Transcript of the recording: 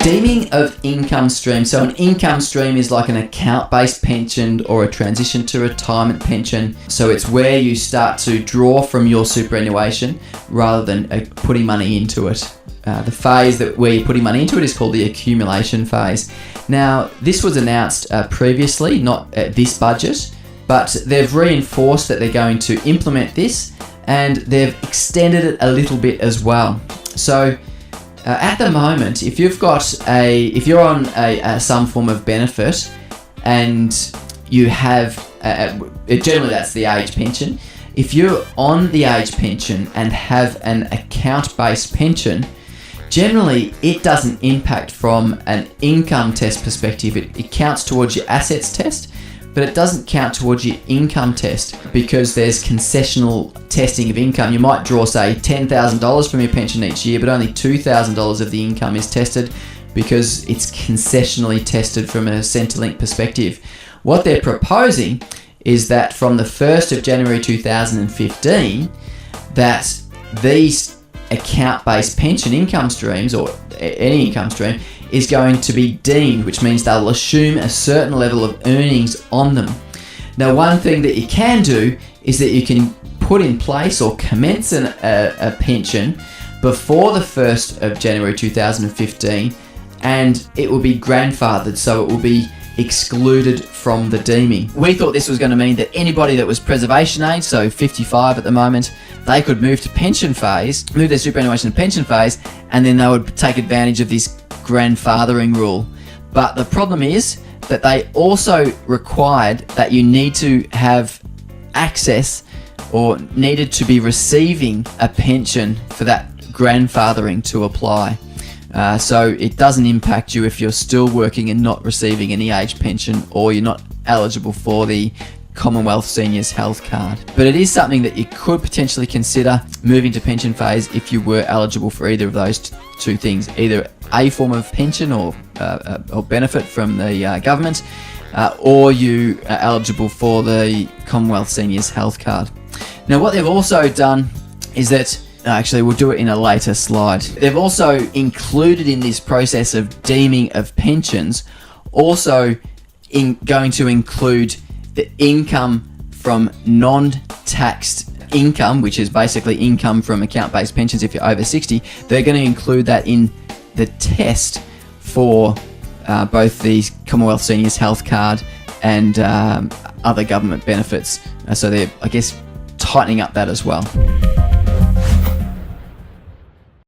Deeming of income stream. So an income stream is like an account-based pension or a transition to retirement pension. So it's where you start to draw from your superannuation rather than putting money into it. The phase where you're putting money into it is called the accumulation phase. Now, this was announced previously, not at this budget, but they've reinforced that they're going to implement this, and they've extended it a little bit as well. So at the moment, if you're on some form of benefit and you have, generally that's the age pension. If you're on the age pension and have an account-based pension, generally it doesn't impact from an income test perspective. It counts towards your assets test, but it doesn't count towards your income test because there's concessional testing of income. You might draw, say, $10,000 from your pension each year, but only $2,000 of the income is tested because it's concessionally tested from a Centrelink perspective. What they're proposing is that from the 1st of January 2015, that these account-based pension income streams, or any income stream, is going to be deemed, which means they'll assume a certain level of earnings on them. Now, one thing that you can do is that you can put in place or commence a pension before the 1st of January 2015, and it will be grandfathered, so it will be excluded from the deeming. We thought this was going to mean that anybody that was preservation age, so 55 at the moment, they could move to pension phase, move their superannuation to pension phase, and then they would take advantage of this grandfathering rule. But the problem is that they also required that you need to have access or needed to be receiving a pension for that grandfathering to apply. So it doesn't impact you if you're still working and not receiving any age pension, or you're not eligible for the Commonwealth Seniors Health Card. But it is something that you could potentially consider moving to pension phase if you were eligible for either of those two things, either a form of pension or benefit from the government, or you are eligible for the Commonwealth Seniors Health Card. Now, what they've also done is that, actually we'll do it in a later slide, they've also included in this process of deeming of pensions, also going to include the income from non-taxed income, which is basically income from account-based pensions if you're over 60. They're going to include that in the test for both the Commonwealth Seniors Health Card and other government benefits. So they're, I guess, tightening up that as well.